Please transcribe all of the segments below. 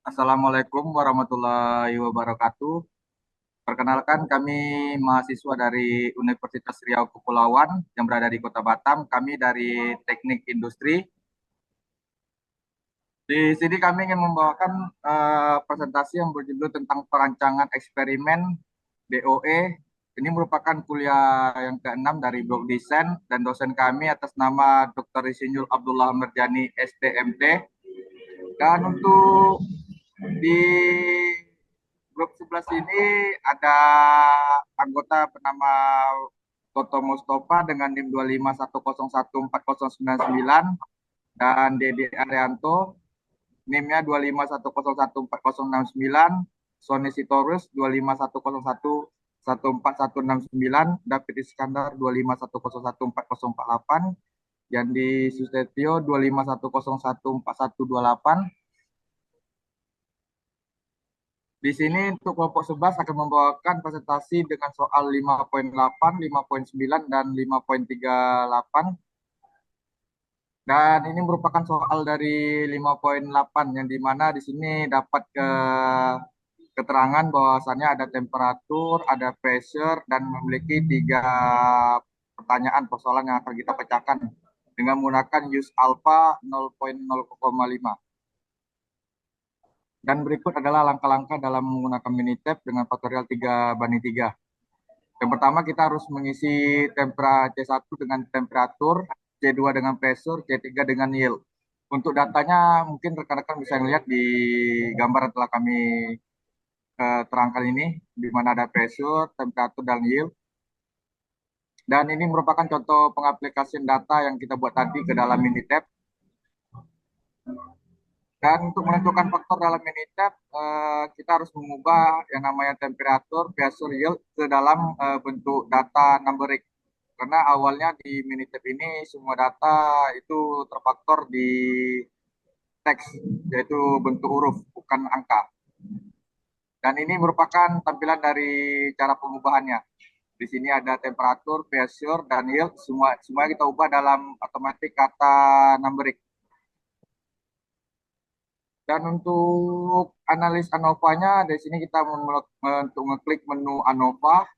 Assalamualaikum warahmatullahi wabarakatuh. Perkenalkan, kami mahasiswa dari Universitas Riau Kepulauan yang berada di Kota Batam. Kami dari Teknik Industri. Di sini kami ingin membawakan presentasi yang berjudul tentang perancangan eksperimen DOE. Ini merupakan kuliah yang keenam dari blok desain dan dosen kami atas nama Dr. Insinyur Abdullah Merjani STMT. Dan untuk di grup 11 ini ada anggota bernama Toto Mustafa dengan NIM 251014099 dan Dedi Arianto NIM-nya 251014069, Sony Sitorus 25101141169, David Iskandar 251014048, Yandi Sustetio 251014128. Di sini untuk kelompok 11 akan membawakan presentasi dengan soal 5.8, 5.9, dan 5.38. Dan ini merupakan soal dari 5.8 yang dimana di sini dapat keterangan bahwasannya ada temperatur, ada pressure, dan memiliki tiga pertanyaan persoalan yang akan kita pecahkan dengan menggunakan use alpha 0.0,5. Dan berikut adalah langkah-langkah dalam menggunakan Minitab dengan faktorial 3/3. Yang pertama, kita harus mengisi temperatur C1 dengan temperatur, C2 dengan pressure, C3 dengan yield. Untuk datanya mungkin rekan-rekan bisa melihat di gambar yang telah kami terangkan ini, di mana ada pressure, temperatur, dan yield. Dan ini merupakan contoh pengaplikasian data yang kita buat tadi ke dalam Minitab. Dan untuk menentukan faktor dalam Minitab, kita harus mengubah yang namanya temperatur, pressure, yield ke dalam bentuk data numberic. Karena awalnya di Minitab ini semua data itu terfaktor di teks, yaitu bentuk huruf, bukan angka. Dan ini merupakan tampilan dari cara pengubahannya. Di sini ada temperatur, pressure, dan yield, semua kita ubah dalam otomatis kata numberic. Dan untuk analis ANOVA-nya, dari sini kita untuk ngeklik menu ANOVA,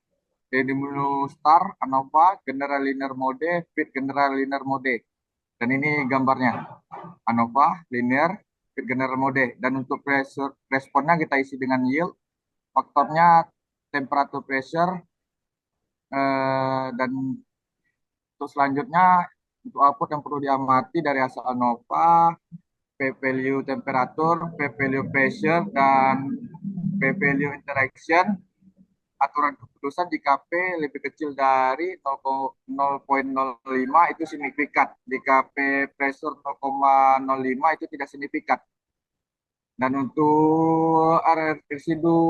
dari menu Start, ANOVA, General Linear Mode, Fit General Linear Mode. Dan ini gambarnya, ANOVA, Linear, Fit General Mode. Dan untuk pressure, responnya kita isi dengan yield, faktornya temperatur pressure, dan untuk selanjutnya, untuk output yang perlu diamati dari hasil ANOVA, P value temperatur, P value pressure, dan P value interaction. Aturan keputusan jika P lebih kecil dari 0,05 itu signifikan. Jika P pressure 0,05 itu tidak signifikan. Dan untuk residu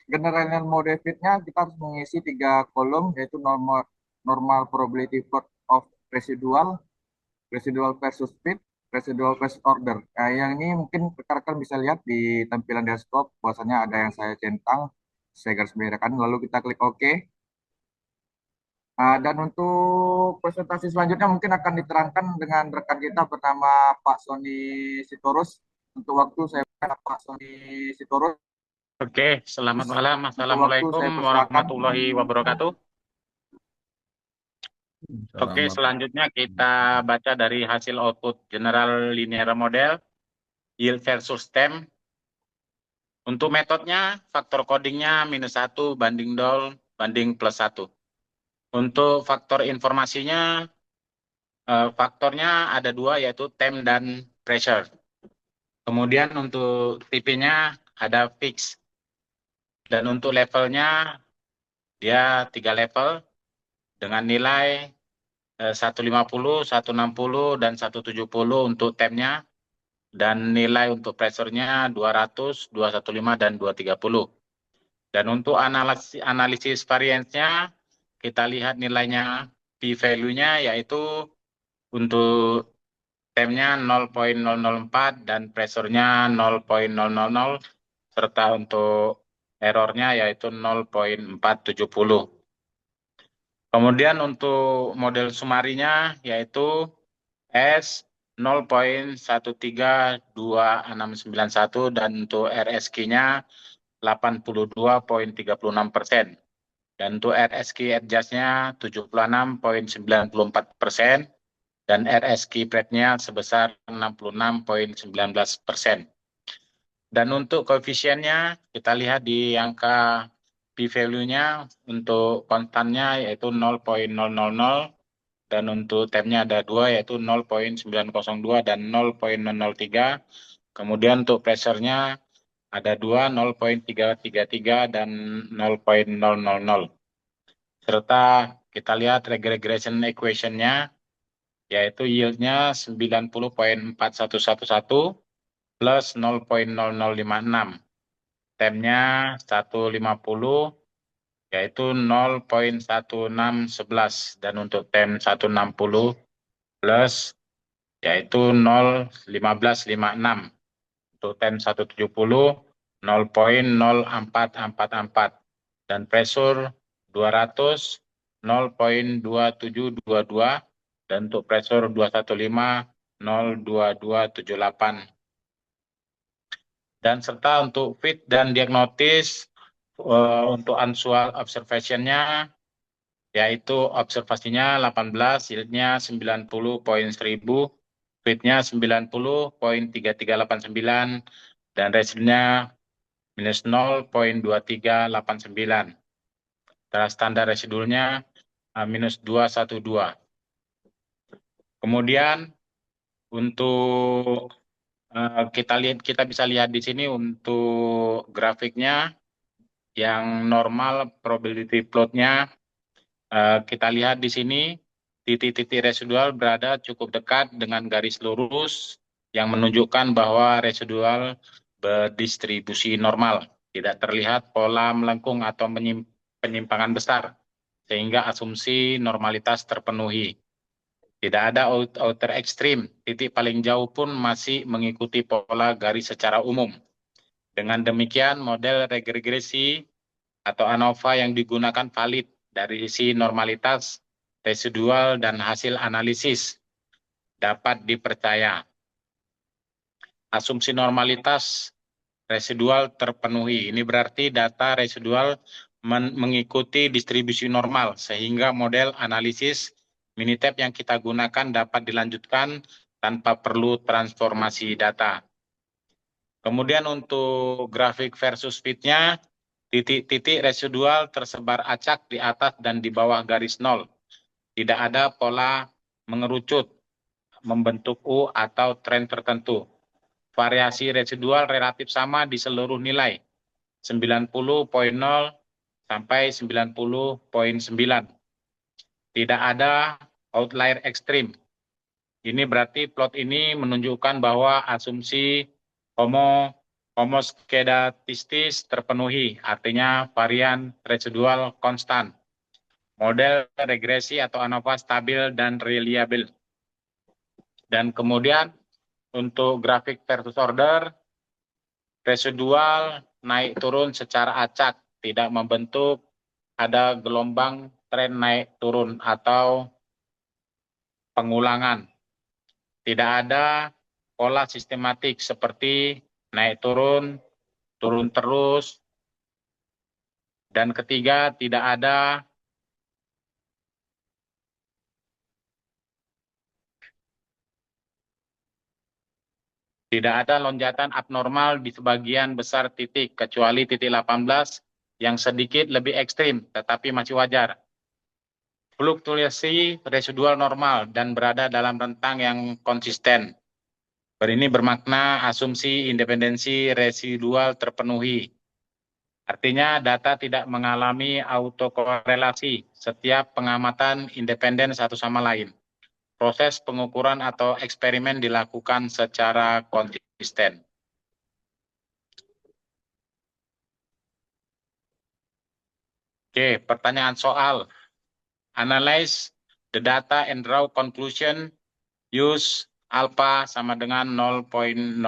general mode fit-nya kita harus mengisi tiga kolom, yaitu normal probability plot of residual, residual versus fit, residual versus order. Nah, yang ini mungkin rekan-rekan bisa lihat di tampilan desktop, bahwasanya ada yang saya centang, saya garis merahkan, lalu kita klik OK. Dan untuk presentasi selanjutnya mungkin akan diterangkan dengan rekan kita bernama Pak Sony Sitorus. Untuk waktu saya Pak Sony Sitorus. Oke, selamat malam. Untuk waktu Assalamualaikum saya persilakan. warahmatullahi wabarakatuh. Oke, Selamat. selanjutnya kita baca dari hasil output General Linear Model, yield versus tem. Untuk metodenya, faktor codingnya -1 banding 0 banding +1. Untuk faktor informasinya, faktornya ada dua, yaitu tem dan pressure. Kemudian untuk tipinya ada fix. Dan untuk levelnya, dia 3 level dengan nilai 150, 160, dan 170 untuk temnya, dan nilai untuk pressure-nya 200, 215, dan 230. Dan untuk analisis variance-nya, kita lihat nilainya, p-value-nya, yaitu untuk temnya 0.004 dan pressure-nya 0.000, serta untuk error-nya yaitu 0.470. Kemudian untuk model sumarinya yaitu S 0,132691 dan untuk RSQ-nya 82,36%. Dan untuk RSQ adjust-nya 76,94% dan RSQ rate-nya sebesar 66,19%. Dan untuk koefisiennya kita lihat di angka p-value-nya untuk konstannya yaitu 0,000 dan untuk temnya ada 2 yaitu 0,902 dan 0,003. Kemudian untuk pressure-nya ada 2, 0,333 dan 0,000. Serta kita lihat regression equation-nya yaitu yield-nya 90,4111 plus 0,0056. Temnya 150 yaitu 0,1611 dan untuk tem 160 plus yaitu 0,1556. Untuk tem 170 0,0444 dan pressure 200 0,2722 dan untuk pressure 215 0,2278. Dan serta untuk fit dan diagnosis untuk unusual observation-nya yaitu observasinya 18, yieldnya 90,1000, fitnya 90,3389 dan residunya minus 0,2389. Standar residualnya minus 212. Kemudian untuk kita bisa lihat di sini untuk grafiknya yang normal probability plot-nya kita lihat di sini titik-titik residual berada cukup dekat dengan garis lurus yang menunjukkan bahwa residual berdistribusi normal, tidak terlihat pola melengkung atau penyimpangan besar sehingga asumsi normalitas terpenuhi. Tidak ada outer ekstrim, titik paling jauh pun masih mengikuti pola garis secara umum. Dengan demikian, model regresi atau ANOVA yang digunakan valid dari sisi normalitas, residual, dan hasil analisis dapat dipercaya. Asumsi normalitas residual terpenuhi. Ini berarti data residual mengikuti distribusi normal, sehingga model analisis Minitab yang kita gunakan dapat dilanjutkan tanpa perlu transformasi data. Kemudian untuk grafik versus fit-nya, titik-titik residual tersebar acak di atas dan di bawah garis nol. Tidak ada pola mengerucut, membentuk U atau tren tertentu. Variasi residual relatif sama di seluruh nilai, 90,0 sampai 90,9. Tidak ada outlier ekstrim. Ini berarti plot ini menunjukkan bahwa asumsi homoskedatistis terpenuhi, artinya varian residual konstan. Model regresi atau ANOVA stabil dan reliable. Dan kemudian untuk grafik versus order, residual naik turun secara acak, tidak membentuk ada gelombang tren naik turun atau pengulangan. Tidak ada pola sistematik seperti naik turun, turun terus. Dan ketiga, tidak ada lonjakan abnormal di sebagian besar titik, kecuali titik 18 yang sedikit lebih ekstrim, tetapi masih wajar. Fluktuasi residual normal dan berada dalam rentang yang konsisten. Ini bermakna asumsi independensi residual terpenuhi. Artinya data tidak mengalami autokorelasi, setiap pengamatan independen satu sama lain. Proses pengukuran atau eksperimen dilakukan secara konsisten. Oke, pertanyaan soal. Analyze the data and draw conclusion. Use alpha sama dengan 0,05.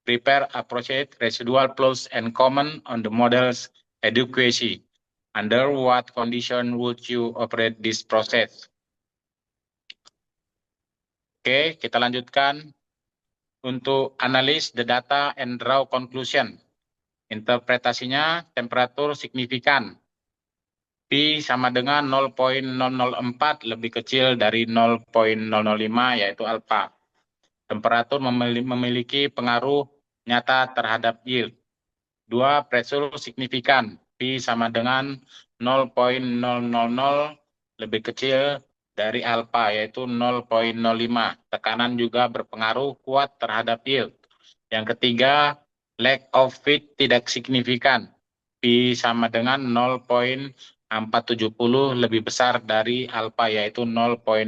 Prepare appropriate residual plots and comment on the model's adequacy. Under what condition would you operate this process? Oke, kita lanjutkan untuk analis the data and draw conclusion. Interpretasinya temperatur signifikan. Pi sama dengan 0,004 lebih kecil dari 0,005 yaitu alfa. Temperatur memiliki pengaruh nyata terhadap yield. 2. Pressure signifikan. Pi sama dengan 0,000 lebih kecil dari alfa yaitu 0,05. Tekanan juga berpengaruh kuat terhadap yield. Yang ketiga, lack of fit tidak signifikan. Pi sama dengan 0,470 lebih besar dari alfa yaitu 0,05.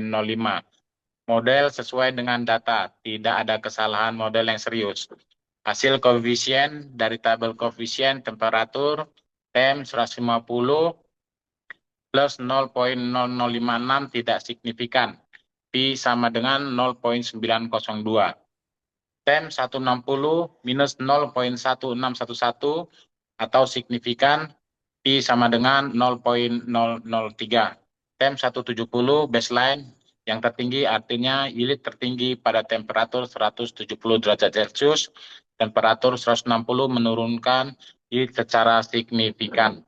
Model sesuai dengan data, tidak ada kesalahan model yang serius. Hasil koefisien dari tabel koefisien temperatur TEM 150 plus 0,0056 tidak signifikan. Pi sama dengan 0,902. TEM 160 minus 0,1611 atau signifikan Pi sama dengan 0,003. TEM 170 baseline yang tertinggi artinya yield tertinggi pada temperatur 170 derajat Celcius, temperatur 160 menurunkan yield secara signifikan.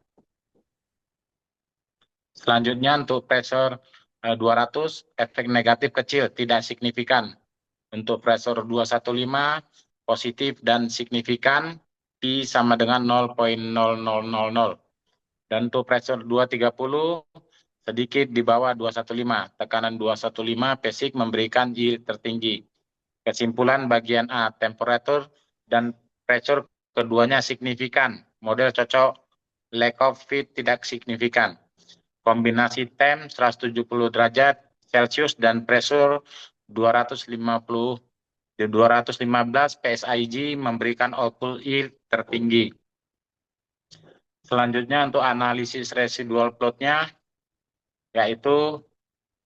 Selanjutnya untuk pressure 200, efek negatif kecil, tidak signifikan. Untuk pressure 215, positif dan signifikan, Pi sama dengan 0,0000. Dan untuk pressure 230, sedikit di bawah 215. Tekanan 215 basic memberikan yield tertinggi. Kesimpulan bagian A, temperature dan pressure keduanya signifikan. Model cocok, lack of fit tidak signifikan. Kombinasi TEM 170 derajat Celcius dan pressure 215 PSIG memberikan output yield tertinggi. Selanjutnya untuk analisis residual plotnya, yaitu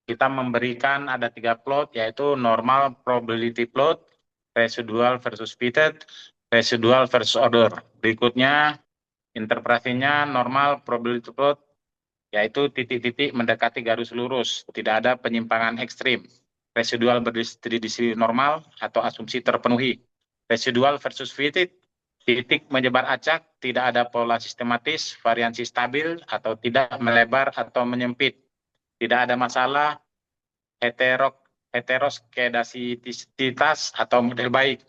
kita memberikan ada 3 plot, yaitu normal probability plot, residual versus fitted, residual versus order. Berikutnya interpretasinya normal probability plot, yaitu titik-titik mendekati garis lurus, tidak ada penyimpangan ekstrim. Residual berdiri di sisi normal atau asumsi terpenuhi. Residual versus fitted, titik menyebar acak, tidak ada pola sistematis, variansi stabil, atau tidak melebar atau menyempit. Tidak ada masalah, heteroskedasititas atau model baik.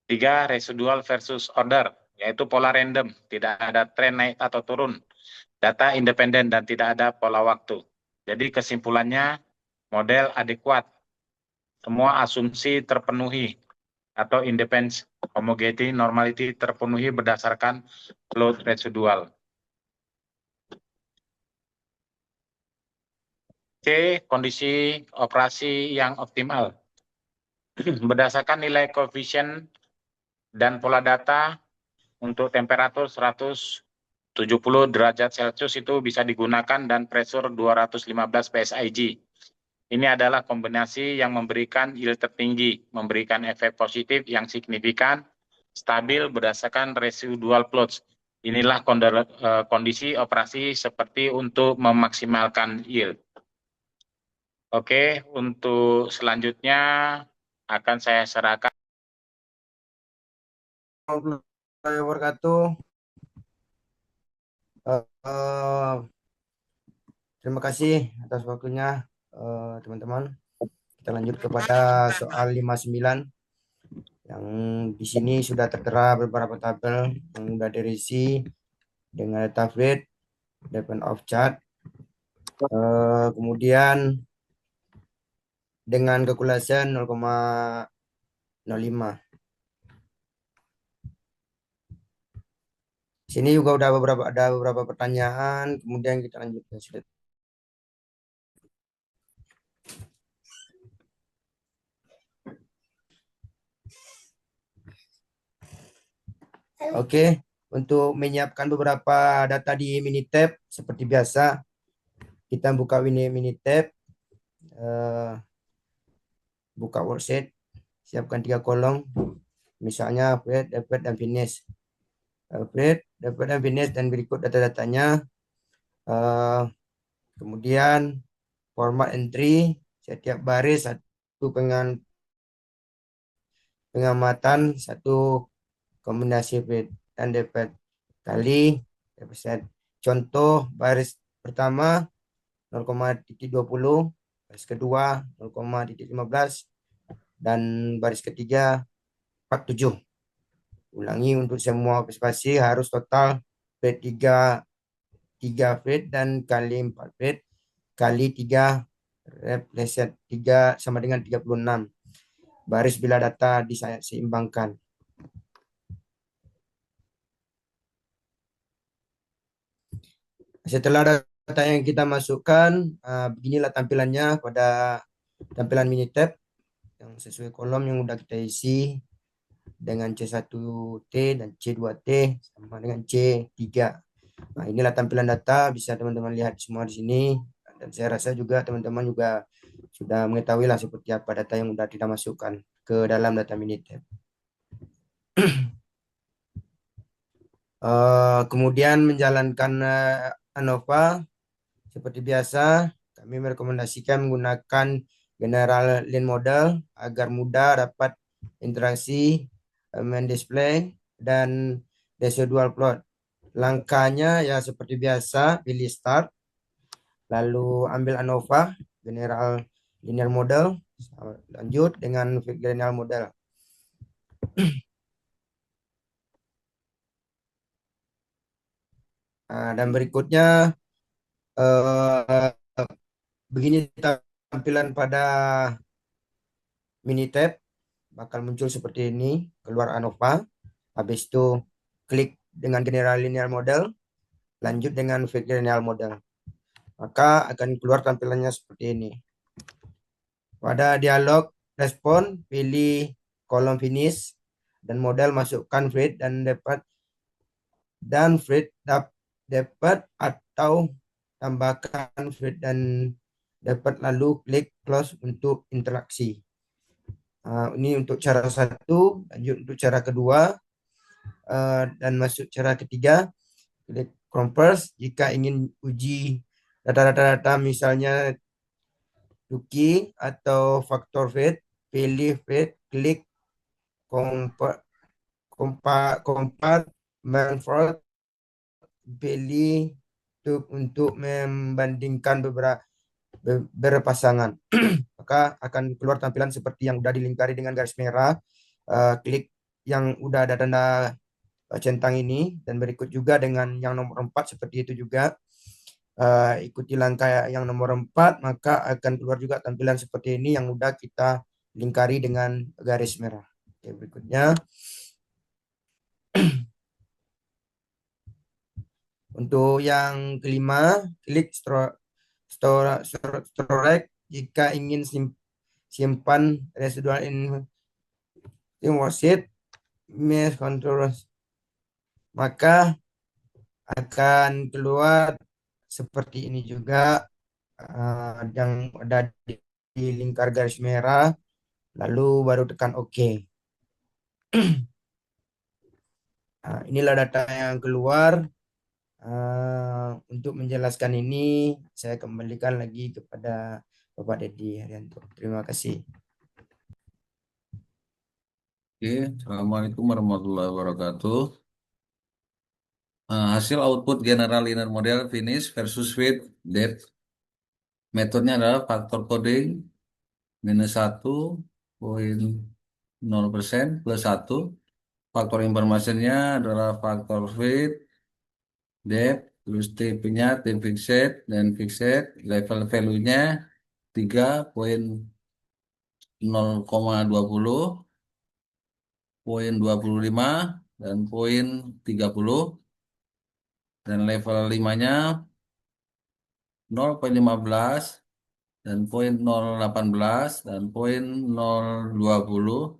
3. Residual versus order, yaitu pola random, tidak ada tren naik atau turun. Data independen dan tidak ada pola waktu. Jadi kesimpulannya, model adekuat. Semua asumsi terpenuhi atau independence homogeneity normality terpenuhi berdasarkan load residual. C. Kondisi operasi yang optimal. Berdasarkan nilai koefisien dan pola data untuk temperatur 170 derajat Celcius itu bisa digunakan dan pressure 215 PSIG. Ini adalah kombinasi yang memberikan yield tertinggi, memberikan efek positif yang signifikan, stabil berdasarkan residual plots. Inilah kondisi operasi seperti untuk memaksimalkan yield. Oke, untuk selanjutnya akan saya serahkan. Warahmatullahi wabarakatuh. Terima kasih atas waktunya, teman-teman. Kita lanjut kepada soal 59. Yang di sini sudah tertera beberapa tabel yang sudah dirisi dengan data rate, depend of chart, kemudian dengan kalkulasi 0,05. Sini juga ada beberapa pertanyaan, kemudian kita lanjut ke slide. Oke, untuk menyiapkan beberapa data di Minitab seperti biasa, kita buka Minitab, buka worksheet, siapkan 3 kolom, misalnya upgrade, dapat dan finish. Upgrade, dapat dan finish, dan berikut data-datanya. Kemudian format entry, setiap baris satu pengamatan, satu kombinasi feed dan dapat kali defisit. Contoh baris pertama 0,20, baris kedua 0,15, dan baris ketiga 47. Ulangi untuk semua spasi harus total feed 3 feet dan kali 4 feet kali 3 replace 3 sama dengan 36 baris bila data diseimbangkan. Setelah data yang kita masukkan, beginilah tampilannya pada tampilan Minitab yang sesuai kolom yang udah kita isi dengan C1T dan C2T sama dengan C3. Nah, inilah tampilan data, bisa teman-teman lihat semua di sini. Dan saya rasa juga teman-teman juga sudah mengetahui lah seperti apa data yang sudah kita masukkan ke dalam data Minitab. Kemudian menjalankan ANOVA, seperti biasa, kami merekomendasikan menggunakan General Line Model agar mudah dapat interaksi, main display, dan residual plot. Langkahnya ya seperti biasa, pilih start, lalu ambil ANOVA, General Linear Model, lanjut dengan General Model. Dan berikutnya begini tampilan pada Minitab, bakal muncul seperti ini, keluar ANOVA, habis itu klik dengan General Linear Model, lanjut dengan Linear Model, maka akan keluar tampilannya seperti ini. Pada dialog respon, pilih kolom finish dan model, masukkan feed dan feed dapat atau tambahkan feed dan dapat, lalu klik close untuk interaksi. Ini untuk cara satu, lanjut untuk cara kedua, dan masuk cara ketiga, klik converse jika ingin uji data-data misalnya Tuki atau faktor feed, pilih feed, klik kompat Manford, pilih untuk membandingkan berpasangan. Maka akan keluar tampilan seperti yang sudah dilingkari dengan garis merah. Klik yang udah ada tanda centang ini, dan berikut juga dengan yang nomor 4 seperti itu juga. Ikuti langkah yang nomor 4, maka akan keluar juga tampilan seperti ini yang udah kita lingkari dengan garis merah. Oke, berikutnya untuk yang kelima, klik storage jika ingin simpan residual in worksheet mesh controls, maka akan keluar seperti ini juga, yang ada di lingkar garis merah, lalu baru tekan OK. Inilah data yang keluar. Untuk menjelaskan ini, saya kembalikan lagi kepada Bapak Dedi Haryanto. Terima kasih. Oke, Assalamualaikum warahmatullahi wabarakatuh. Hasil output General Linear Model finish versus with depth. Metodenya adalah faktor coding -1,0% plus 1. Faktor informasinya adalah faktor fit, depth, terus T-nya T fixed dan fixed. Level value-nya 3,20, poin 25, dan poin 30. Dan level 5-nya 0,15 dan poin 0,18 dan poin 0,20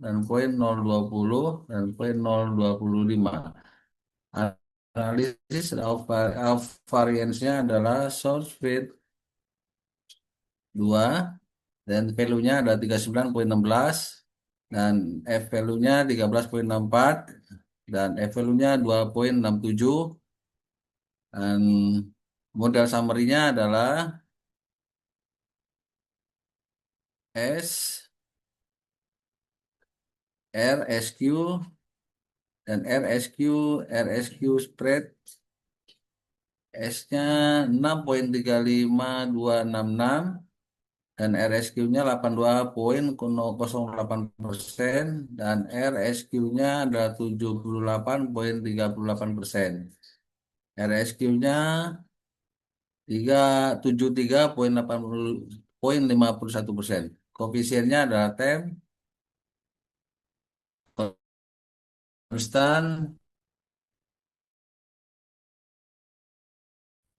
dan poin 0,20 dan poin 0,25. Analisis of variance-nya adalah source fit 2 dan value-nya ada 39,16 dan F value-nya 13,64 dan F value-nya 2,67. Dan model summary-nya adalah S RSQ dan RSQ spread S-nya 6,35266 dan RSQ-nya 82,08% dan RSQ-nya adalah 78,38%. RSQ-nya 73,51%. Koefisiennya adalah tem konstan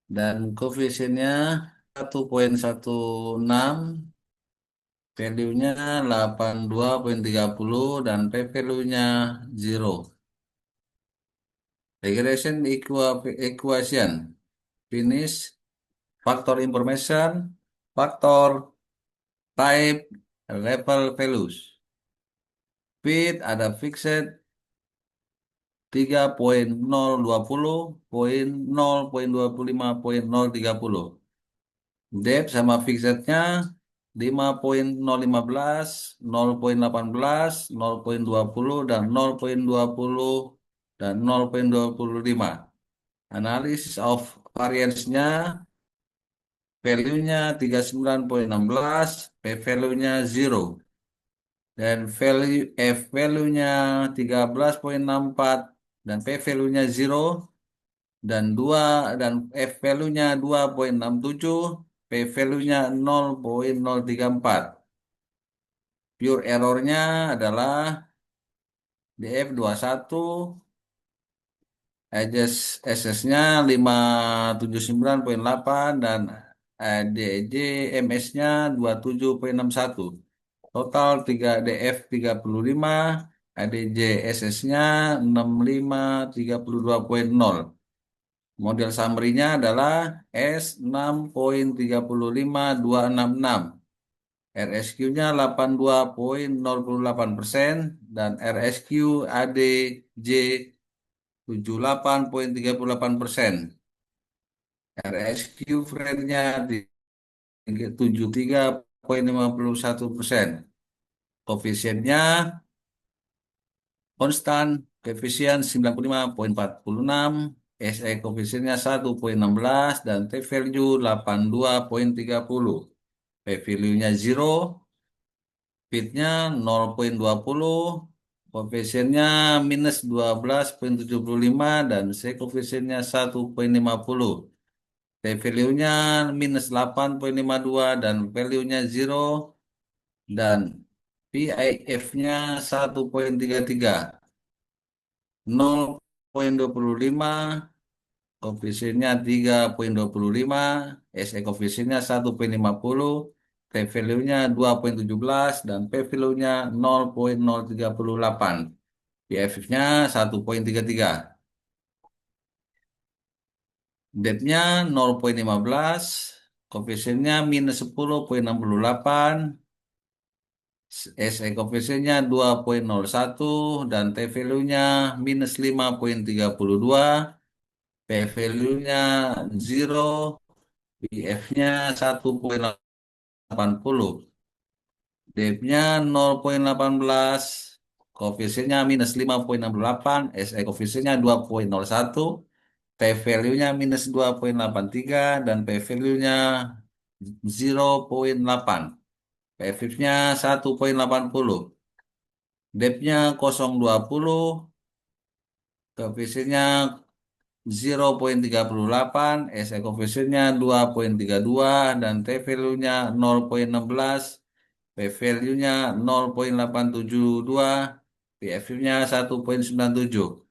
dan koefisiennya 1,16, value-nya 82,30 dan p-value-nya 0. Regression equation finish faktor information, faktor type, level values. Fit ada fixed 3.020.0.25.030. Depth sama fixednya 5.015, 0.18, 0.20 dan 0.20 dan 0.25. Analysis of variance-nya value-nya 39,16, p-value-nya 0. Dan f-value-nya 13,64 dan p-value-nya 0 dan 2 dan f-value-nya 2,67, p-value-nya 0,034. Pure error-nya adalah DF21, SS-nya 579,8 dan DJ MS-nya 27,61. Total 3 DF 35, ADJ SS-nya 6532,0. Model summary-nya adalah S6,35266. RSQ-nya 82,08% dan RSQ ADJ 78,38%. RSQ friend-nya 73,51%. Koefisiennya konstan, koefisien 95,46, SE koefisiennya 1,16 dan T value 82,30. P value-nya 0, fit-nya 0,20, koefisiennya minus 12,75 dan C koefisiennya 1,50. T value-nya minus 8,52 dan value-nya 0 dan PIF-nya 1,33. 0,25, koefisiennya 3,25, SE koefisiennya 1,50, T value-nya 2,17 dan P value-nya 0,038. PF-nya 1,33. Depth-nya 0,15, koefisiennya minus 10,68, SE koefisiennya 2,01 dan T value-nya minus 5,32, P value-nya 0, PF-nya 1,80, depth-nya 0,18, koefisiennya minus 5,68, SE koefisiennya 2,01, P value-nya minus 2,83 dan P value-nya 0,8. PF-nya 1,80. Depth-nya 0,20. Koefisiennya 0,38. SE koefisiennya 2,32 dan T value-nya 0,16. P value-nya 0,872. PF-nya 1,97.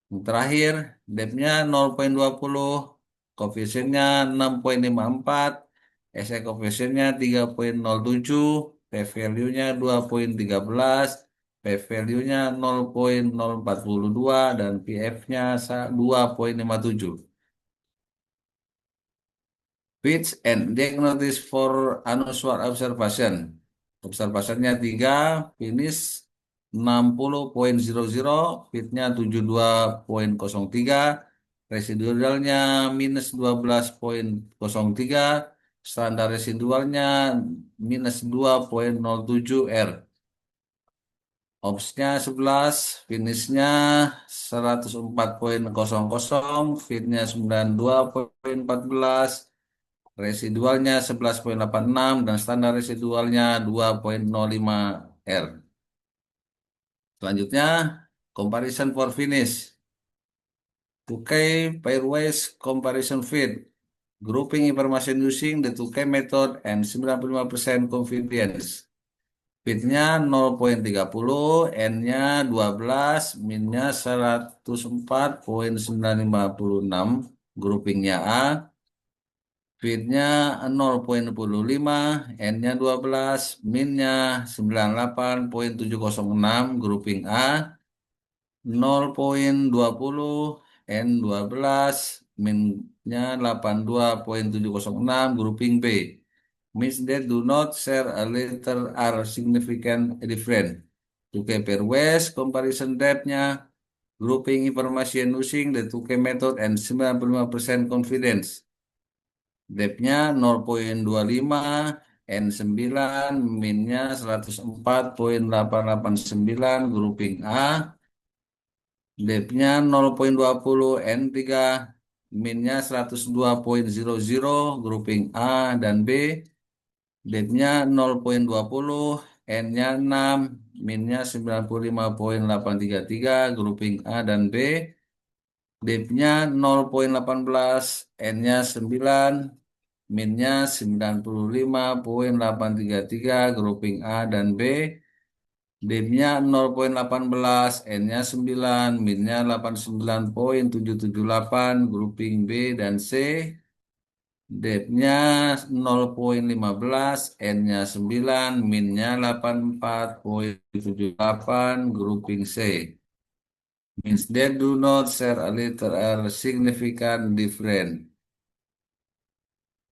Yang terakhir, depth-nya 0,20. Koefisiennya 6,54. SE koefisiennya 3,07, P value-nya 2,13, P value-nya 0,042 dan PF-nya 2,57. Pitch and diagnosis for unusual observation. Observationnya 3, finish 60,00, pitnya 72,03, residualnya minus 12,03, standar residualnya minus 2,07 R. Ops-nya 11, finish-nya 104,00, feed-nya 92,14, residualnya 11,86, dan standar residualnya 2,05 R. Selanjutnya, comparison for finish. 2K pairwise comparison feed. Grouping information using the 2K method and 95% confidence. Feed-nya 0,30, N-nya 12, min-nya 104,956, groupingnya A. Feed-nya 0,05, N-nya 12, min-nya 98,706, grouping A. 0,20, N12, min-nya 82,706, grouping B. Means that do not share a letter are significant different. To compare West, comparison depth-nya, grouping information using the 2K method and 95% confidence. Depth-nya 0,25, N9, min-nya 104,889, grouping A. Depth-nya 0,20, N3, min-nya 102,00, grouping A dan B. Depth-nya 0,20, N-nya 6, min-nya 95,833, grouping A dan B. Depth-nya 0,18, N-nya 9, min-nya 95,833, grouping A dan B. Depth-nya 0,18, N-nya 9, min-nya 89,778, grouping B dan C. Depth-nya 0,15, N-nya 9, min-nya 84,78, grouping C. Means that do not share a letter are significant different.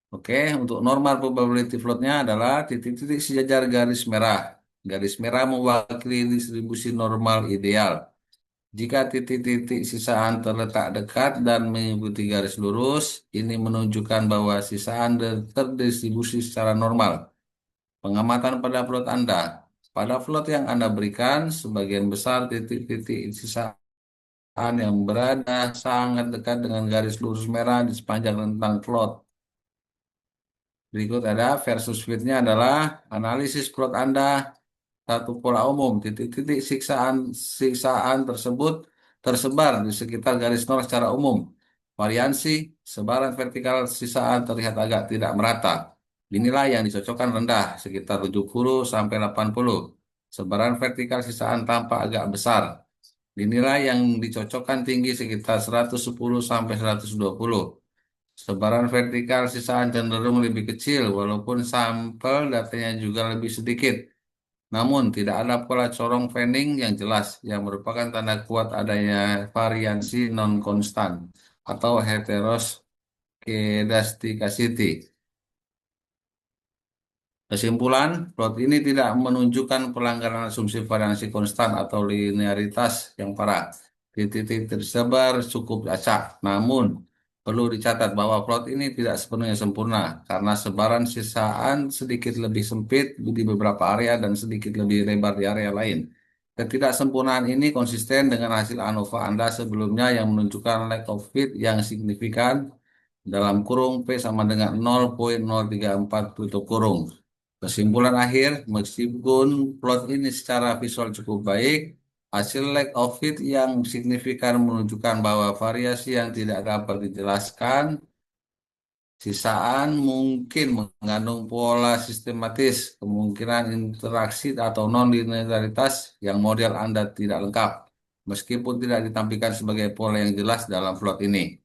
Oke, untuk normal probability float-nya adalah titik-titik sejajar garis merah. Garis merah mewakili distribusi normal ideal. Jika titik-titik sisaan terletak dekat dan mengikuti garis lurus, ini menunjukkan bahwa sisaan terdistribusi secara normal. Pengamatan pada plot Anda. Pada plot yang Anda berikan, sebagian besar titik-titik sisaan yang berada sangat dekat dengan garis lurus merah di sepanjang rentang plot. Berikut ada versus fit-nya adalah analisis plot Anda. Satu pola umum, titik-titik siksaan tersebut tersebar di sekitar garis nol secara umum. Variansi sebaran vertikal sisaan terlihat agak tidak merata. Inilah yang dicocokkan rendah, sekitar 70 sampai 80. Sebaran vertikal sisaan tampak agak besar. Dinilai yang dicocokkan tinggi sekitar 110 sampai 120. Sebaran vertikal sisaan cenderung lebih kecil walaupun sampel datanya juga lebih sedikit. Namun tidak ada pola corong fanning yang jelas yang merupakan tanda kuat adanya variansi non-konstan atau heteroskedasticity. Kesimpulan, plot ini tidak menunjukkan pelanggaran asumsi variansi konstan atau linearitas yang parah. Titik tersebar cukup acak, namun perlu dicatat bahwa plot ini tidak sepenuhnya sempurna karena sebaran sisaan sedikit lebih sempit di beberapa area dan sedikit lebih lebar di area lain. Ketidaksempurnaan ini konsisten dengan hasil ANOVA Anda sebelumnya yang menunjukkan lack of fit yang signifikan dalam kurung P sama dengan 0,034 tutup kurung. Kesimpulan akhir, meskipun plot ini secara visual cukup baik, hasil lack of fit yang signifikan menunjukkan bahwa variasi yang tidak dapat dijelaskan sisaan mungkin mengandung pola sistematis, kemungkinan interaksi atau non-linearitas yang model Anda tidak lengkap, meskipun tidak ditampilkan sebagai pola yang jelas dalam plot ini.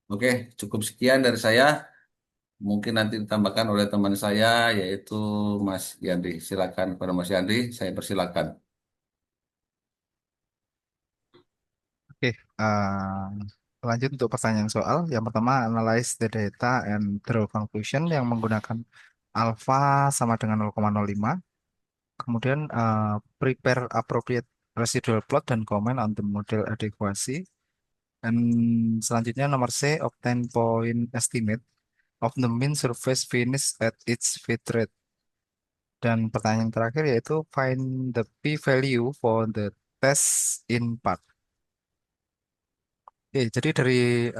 Oke, cukup sekian dari saya. Mungkin nanti ditambahkan oleh teman saya, yaitu Mas Yandri. Silakan kepada Mas Yandri, saya persilakan. Oke, lanjut untuk pertanyaan soal. Yang pertama, analyze the data and draw conclusion yang menggunakan alpha sama dengan 0,05. Kemudian prepare appropriate residual plot dan comment on the model adequacy. Dan selanjutnya nomor C, obtain point estimate of the mean surface finish at each feed rate. Dan pertanyaan terakhir yaitu find the p-value for the test in part. Oke, jadi dari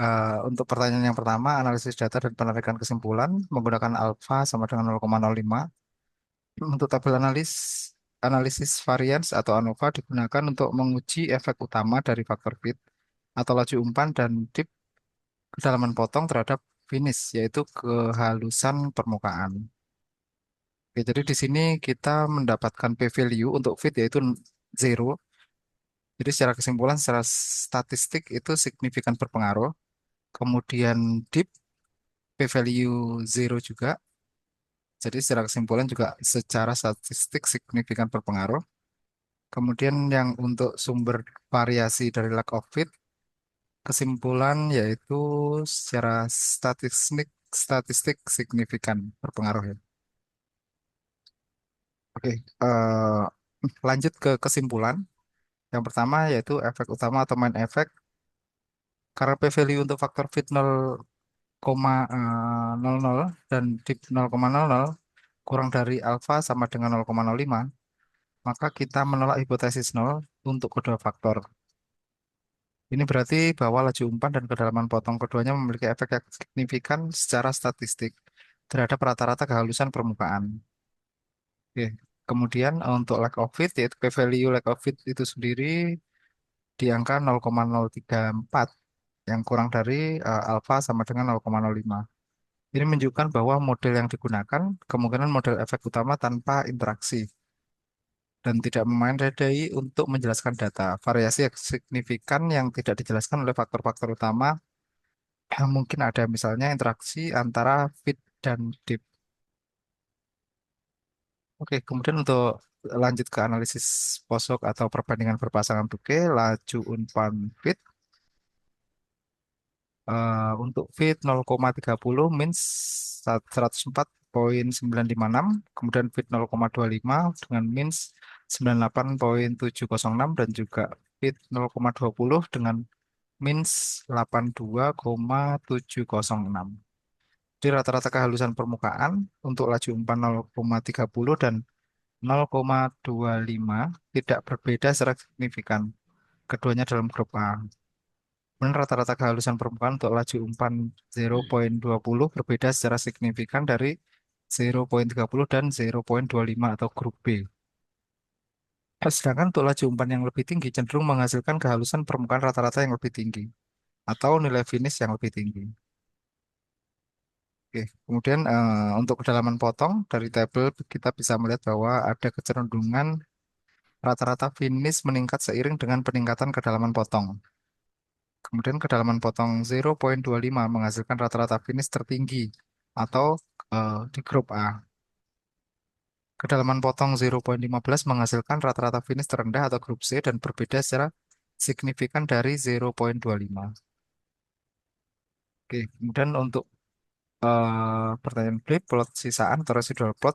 untuk pertanyaan yang pertama, analisis data dan penarikan kesimpulan menggunakan alfa sama dengan 0,05. Untuk tabel analisis variance atau ANOVA digunakan untuk menguji efek utama dari faktor fit atau laju umpan dan dip kedalaman potong terhadap finish, yaitu kehalusan permukaan. Oke, jadi di sini kita mendapatkan p-value untuk fit yaitu 0. Jadi secara kesimpulan, secara statistik itu signifikan berpengaruh. Kemudian dip p-value 0 juga. Jadi secara kesimpulan juga secara statistik signifikan berpengaruh. Kemudian yang untuk sumber variasi dari lack of fit, kesimpulan yaitu secara statistik signifikan berpengaruh ya. Oke, lanjut ke kesimpulan. Yang pertama yaitu efek utama atau main efek. Karena p-value untuk faktor fit 0,00 dan dip 0,00 kurang dari alfa sama dengan 0,05, maka kita menolak hipotesis 0 untuk kedua faktor. Ini berarti bahwa laju umpan dan kedalaman potong keduanya memiliki efek yang signifikan secara statistik terhadap rata-rata kehalusan permukaan. Oke. Kemudian untuk lack of fit, yaitu p-value lack of fit itu sendiri di angka 0,034 yang kurang dari alfa sama dengan 0,05. Ini menunjukkan bahwa model yang digunakan kemungkinan model efek utama tanpa interaksi dan tidak memadai untuk menjelaskan data. Variasi yang signifikan yang tidak dijelaskan oleh faktor-faktor utama mungkin ada misalnya interaksi antara fit dan dip. Oke, kemudian untuk lanjut ke analisis posok atau perbandingan berpasangan Tukey, laju umpan fit. Untuk fit 0,30 min 104,956, kemudian fit 0,25 dengan min 98,706 dan juga fit 0,20 dengan min 82,706. Jadi rata-rata kehalusan permukaan untuk laju umpan 0,30 dan 0,25 tidak berbeda secara signifikan. Keduanya dalam grup A. Kemudian rata-rata kehalusan permukaan untuk laju umpan 0,20 berbeda secara signifikan dari 0,30 dan 0,25 atau grup B. Sedangkan untuk laju umpan yang lebih tinggi cenderung menghasilkan kehalusan permukaan rata-rata yang lebih tinggi atau nilai finish yang lebih tinggi. Oke, kemudian untuk kedalaman potong dari tabel kita bisa melihat bahwa ada kecenderungan rata-rata finish meningkat seiring dengan peningkatan kedalaman potong. Kemudian kedalaman potong 0,25 menghasilkan rata-rata finish tertinggi atau di grup A. Kedalaman potong 0,15 menghasilkan rata-rata finish terendah atau grup C dan berbeda secara signifikan dari 0,25. Oke, kemudian untuk pertanyaan flip plot sisaan atau residual plot.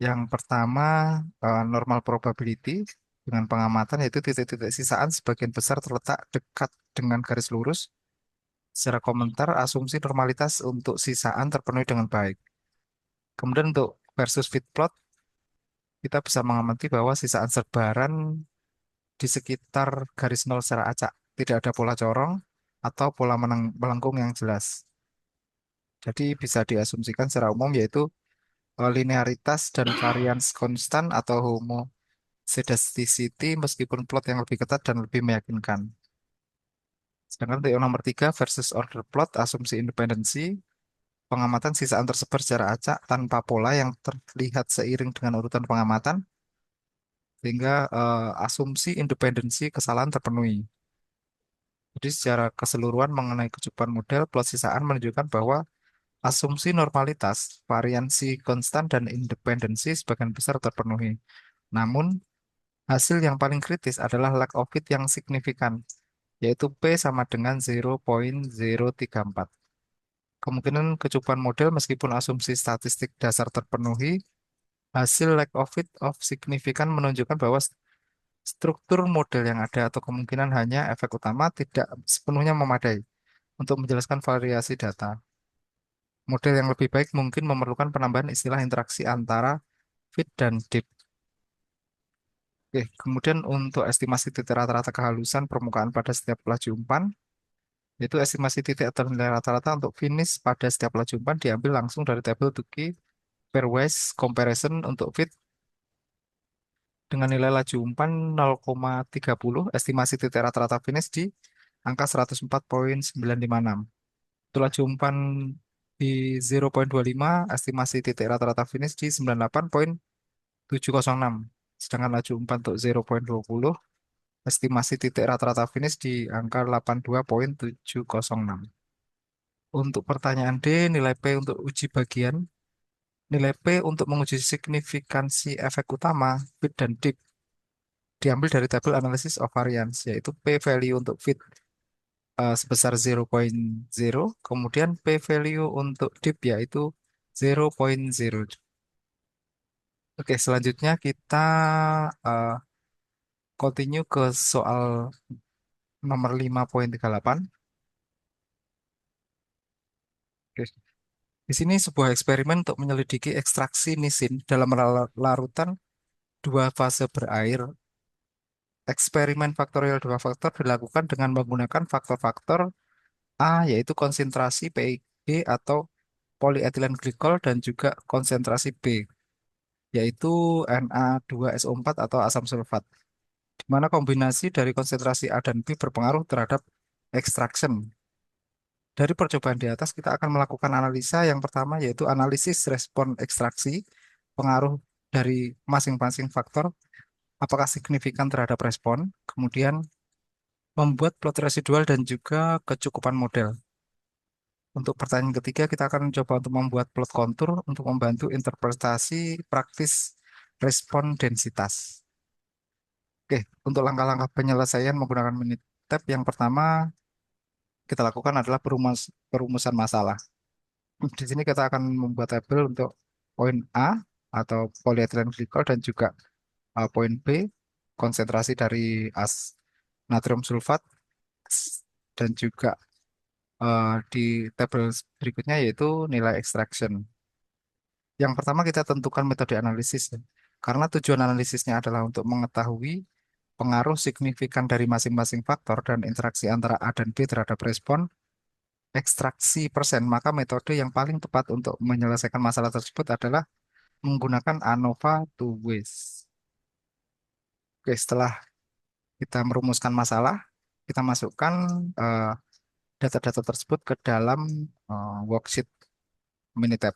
Yang pertama normal probability dengan pengamatan yaitu titik-titik sisaan sebagian besar terletak dekat dengan garis lurus. Secara komentar, asumsi normalitas untuk sisaan terpenuhi dengan baik. Kemudian untuk versus fit plot, kita bisa mengamati bahwa sisaan serbaran di sekitar garis nol secara acak. Tidak ada pola corong atau pola melengkung yang jelas. Jadi bisa diasumsikan secara umum yaitu linearitas dan variance konstan atau homoscedasticity meskipun plot yang lebih ketat dan lebih meyakinkan. Sedangkan untuk yang nomor 3 versus order plot, asumsi independensi, pengamatan sisaan tersebar secara acak tanpa pola yang terlihat seiring dengan urutan pengamatan, sehingga asumsi independensi kesalahan terpenuhi. Jadi secara keseluruhan mengenai kecukupan model, plot sisaan menunjukkan bahwa asumsi normalitas, variansi konstan, dan independensi sebagian besar terpenuhi. Namun, hasil yang paling kritis adalah lack of fit yang signifikan, yaitu P sama dengan 0,034. Kemungkinan kecukupan model meskipun asumsi statistik dasar terpenuhi, hasil lack of fit of signifikan menunjukkan bahwa struktur model yang ada atau kemungkinan hanya efek utama tidak sepenuhnya memadai untuk menjelaskan variasi data. Model yang lebih baik mungkin memerlukan penambahan istilah interaksi antara fit dan deep. Oke, kemudian untuk estimasi titik rata-rata kehalusan permukaan pada setiap laju umpan, yaitu estimasi titik atau nilai rata-rata untuk finish pada setiap laju umpan diambil langsung dari tabel Tukey pairwise comparison untuk fit dengan nilai laju umpan 0,30, estimasi titik rata-rata finish di angka 104,956. Untuk laju umpan di 0,25, estimasi titik rata-rata finish di 98,706. Sedangkan laju umpan untuk 0,20, estimasi titik rata-rata finish di angka 82,706. Untuk pertanyaan D, nilai P untuk uji bagian. Nilai P untuk menguji signifikansi efek utama, fit dan deep, diambil dari tabel analysis of variance, yaitu P value untuk fit sebesar 0,0, kemudian P value untuk deep yaitu 0,0. Oke, selanjutnya kita uh, continue ke soal nomor 5,38. Oke. Di sini sebuah eksperimen untuk menyelidiki ekstraksi nisin dalam larutan dua fase berair. Eksperimen faktorial dua faktor dilakukan dengan menggunakan faktor-faktor A, yaitu konsentrasi PIG atau polyethylene glycol, dan juga konsentrasi B, yaitu Na2SO4 atau asam sulfat, di mana kombinasi dari konsentrasi A dan B berpengaruh terhadap extraction. Dari percobaan di atas, kita akan melakukan analisa yang pertama, yaitu analisis respon ekstraksi, pengaruh dari masing-masing faktor, apakah signifikan terhadap respon, kemudian membuat plot residual dan juga kecukupan model. Untuk pertanyaan ketiga, kita akan mencoba untuk membuat plot kontur untuk membantu interpretasi praktis respon densitas. Oke, untuk langkah-langkah penyelesaian menggunakan Minitab, yang pertama kita lakukan adalah perumusan masalah. Di sini kita akan membuat tabel untuk poin A atau polyethylene glycol, dan juga poin B konsentrasi dari natrium sulfat, dan juga di tabel berikutnya yaitu nilai extraction. Yang pertama kita tentukan metode analisis, ya. Karena tujuan analisisnya adalah untuk mengetahui pengaruh signifikan dari masing-masing faktor dan interaksi antara A dan B terhadap respon ekstraksi persen, maka metode yang paling tepat untuk menyelesaikan masalah tersebut adalah menggunakan ANOVA two ways. Oke, setelah kita merumuskan masalah, kita masukkan eh, data-data tersebut ke dalam worksheet Minitab.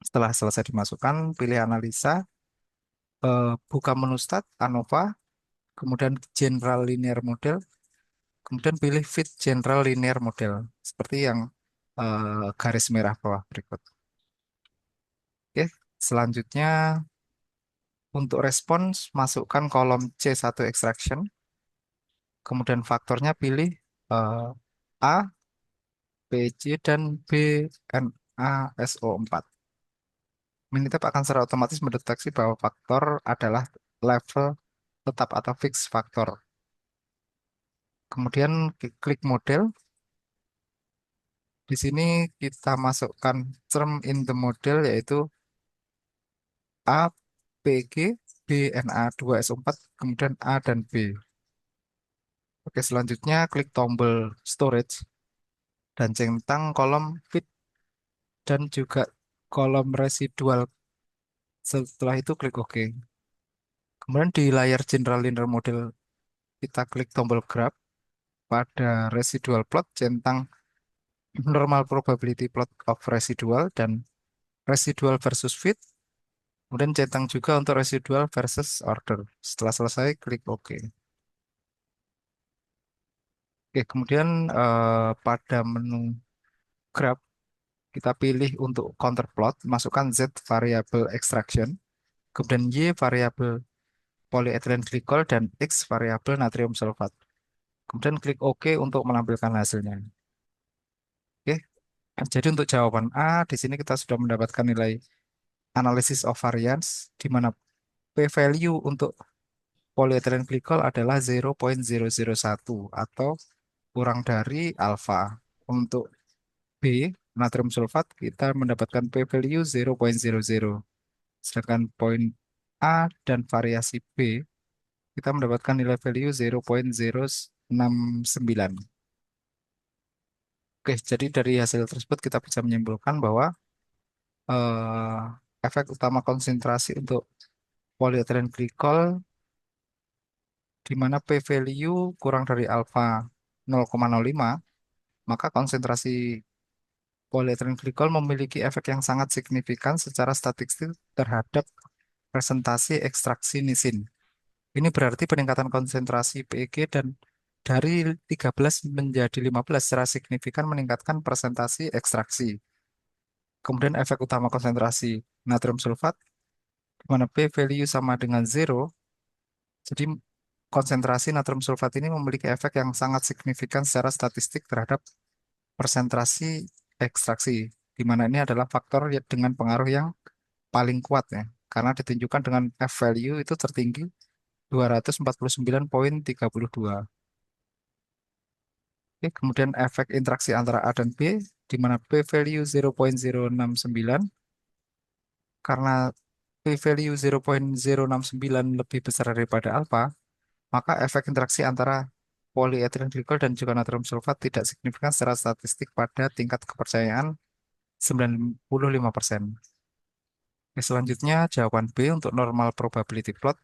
Setelah selesai dimasukkan, pilih analisa, buka menu Start, ANOVA, kemudian General Linear Model, kemudian pilih Fit General Linear Model, seperti yang garis merah bawah berikut. Oke, selanjutnya untuk respons, masukkan kolom C1 extraction, kemudian faktornya pilih A, PJ, dan B, NaSO4. Minitab akan secara otomatis mendeteksi bahwa faktor adalah level tetap atau fix faktor. Kemudian klik model. Di sini kita masukkan term in the model, yaitu A, PG, B, Na2SO4, kemudian A dan B. Oke, selanjutnya klik tombol storage dan centang kolom fit dan juga kolom residual. Setelah itu klik OK. Kemudian di layar General Linear Model kita klik tombol graph. Pada residual plot centang normal probability plot of residual dan residual versus fit. Kemudian centang juga untuk residual versus order. Setelah selesai klik OK. Oke, kemudian pada menu graph kita pilih untuk counter plot, masukkan Z variabel extraction, kemudian Y variabel polyethylene glycol, dan X variabel natrium sulfat. Kemudian klik OK untuk menampilkan hasilnya. Oke, jadi untuk jawaban A, di sini kita sudah mendapatkan nilai analysis of variance, di mana P value untuk polyethylene glycol adalah 0,001 atau kurang dari alfa. Untuk B, natrium sulfat kita mendapatkan P value 0,00. Sedangkan poin A dan variasi B kita mendapatkan nilai value 0,069. Oke, jadi dari hasil tersebut kita bisa menyimpulkan bahwa efek utama konsentrasi untuk polyethylene glycol di mana P value kurang dari alfa 0,05, maka konsentrasi polyethylene glycol memiliki efek yang sangat signifikan secara statistik terhadap presentasi ekstraksi nisin. Ini berarti peningkatan konsentrasi PEG dan dari 13 menjadi 15 secara signifikan meningkatkan presentasi ekstraksi. Kemudian efek utama konsentrasi natrium sulfat, di mana P value sama dengan 0, jadi konsentrasi natrium sulfat ini memiliki efek yang sangat signifikan secara statistik terhadap presentasi ekstraksi, di mana ini adalah faktor dengan pengaruh yang paling kuat ya, karena ditunjukkan dengan F value itu tertinggi 249,32. Oke, kemudian efek interaksi antara A dan B, di mana P value 0,069, karena P value 0,069 lebih besar daripada alfa, maka efek interaksi antara polyethylene glycol dan juga natrium sulfat tidak signifikan secara statistik pada tingkat kepercayaan 95%. Oke, selanjutnya jawaban B untuk normal probability plot.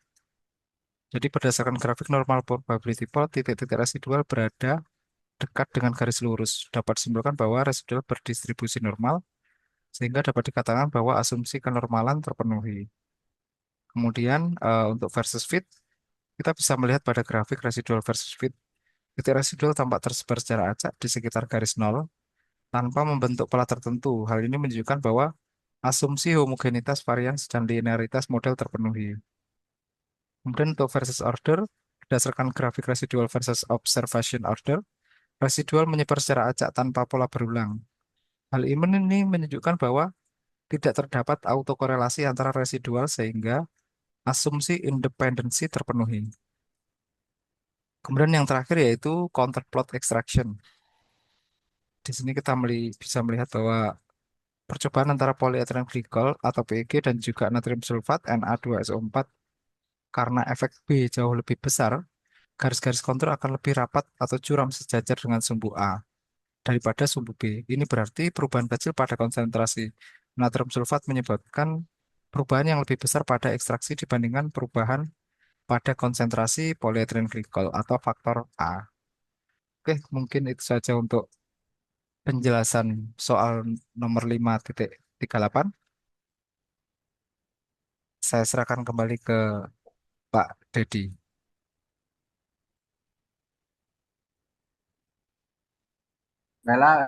Jadi berdasarkan grafik normal probability plot, titik-titik residual berada dekat dengan garis lurus. Dapat disimpulkan bahwa residual berdistribusi normal, sehingga dapat dikatakan bahwa asumsi kenormalan terpenuhi. Kemudian untuk versus fit, kita bisa melihat pada grafik residual versus fit. Titik residual tampak tersebar secara acak di sekitar garis nol tanpa membentuk pola tertentu. Hal ini menunjukkan bahwa asumsi homogenitas varians dan linearitas model terpenuhi. Kemudian untuk versus order, berdasarkan grafik residual versus observation order, residual menyebar secara acak tanpa pola berulang. Hal ini menunjukkan bahwa tidak terdapat autokorelasi antara residual sehingga asumsi independensi terpenuhi. Kemudian yang terakhir yaitu counter plot extraction. Di sini kita bisa melihat bahwa percobaan antara polyethylene glycol atau PEG dan juga natrium sulfat Na2SO4 karena efek B jauh lebih besar, garis-garis kontur akan lebih rapat atau curam sejajar dengan sumbu A daripada sumbu B. Ini berarti perubahan kecil pada konsentrasi natrium sulfat menyebabkan perubahan yang lebih besar pada ekstraksi dibandingkan perubahan pada konsentrasi polyethylene glycol atau faktor A. Oke, mungkin itu saja untuk penjelasan soal nomor 5.38. Saya serahkan kembali ke Pak Dedi. Baiklah,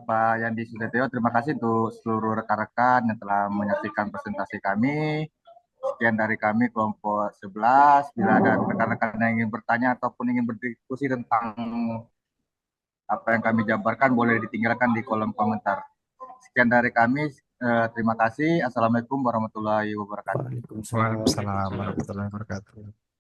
Pak Yandi Susetio, terima kasih untuk seluruh rekan-rekan yang telah menyaksikan presentasi kami. Sekian dari kami kelompok 11. Bila ada rekan-rekan yang ingin bertanya ataupun ingin berdiskusi tentang apa yang kami jabarkan, boleh ditinggalkan di kolom komentar. Sekian dari kami. Terima kasih. Assalamualaikum warahmatullahi wabarakatuh. Waalaikumsalam. Waalaikumsalam warahmatullahi wabarakatuh.